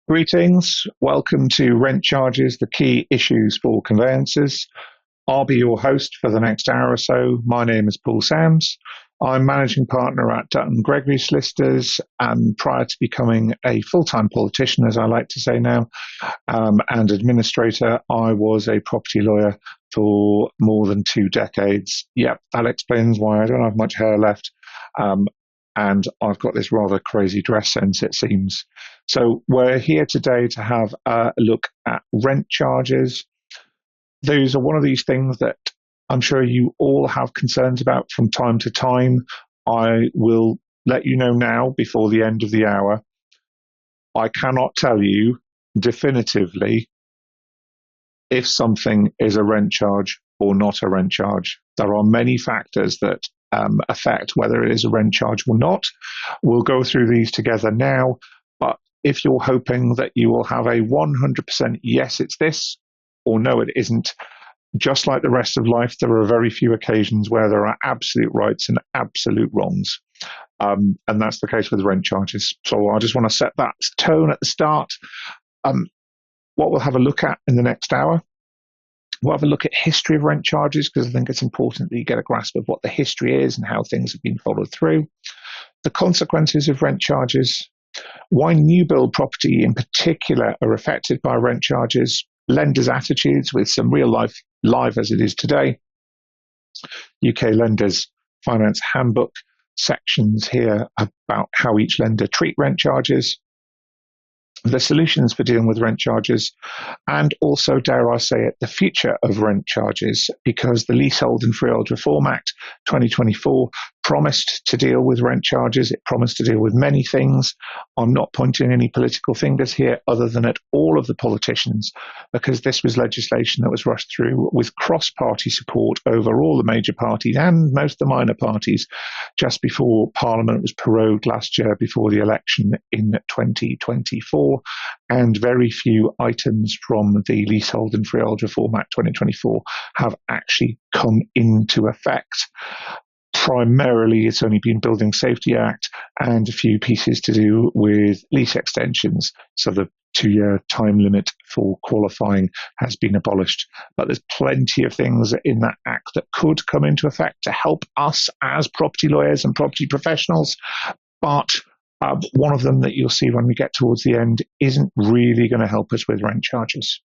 Greetings. Welcome to Rent Charges, the key issues for conveyancers. I'll be your host for the next hour or so. My name is Paul Sams. I'm managing partner at Dutton Gregory Solicitors, and prior to becoming a full-time politician, as I like to say now, and administrator, I was a property lawyer for more than 2 decades. Yep, that explains why I don't have much hair left. And I've got this rather crazy dress sense, it seems. So we're here today to have a look at rent charges. Those are one of these things that I'm sure you all have concerns about from time to time. I will let you know now before the end of the hour. I cannot tell you definitively if something is a rent charge or not a rent charge. There are many factors that affect whether it is a rent charge or not. We'll go through these together now, but if you're hoping that you will have a 100% yes, it's this, or no, it isn't, just like the rest of life, there are very few occasions where there are absolute rights and absolute wrongs. And that's the case with rent charges. So I just want to set that tone at the start. What we'll have a look at in the next hour, we'll have a look at history of rent charges, because I think it's important that you get a grasp of what the history is and how things have been followed through. The consequences of rent charges, why new build property in particular are affected by rent charges, lenders' attitudes with some real life live as it is today, UK Lenders Finance Handbook, sections here about how each lender treat rent charges, the solutions for dealing with rent charges, and also, dare I say it, the future of rent charges, because the Leasehold and Freehold Reform Act 2024 promised to deal with rent charges. It promised to deal with many things. I'm not pointing any political fingers here other than at all of the politicians, because this was legislation that was rushed through with cross-party support over all the major parties and most of the minor parties just before Parliament was prorogued last year before the election in 2024, and very few items from the Leasehold and Freehold Reform Act 2024 have actually come into effect. Primarily, it's only been Building Safety Act and a few pieces to do with lease extensions. So the 2-year time limit for qualifying has been abolished. But there's plenty of things in that act that could come into effect to help us as property lawyers and property professionals. But one of them that you'll see when we get towards the end isn't really going to help us with rent charges.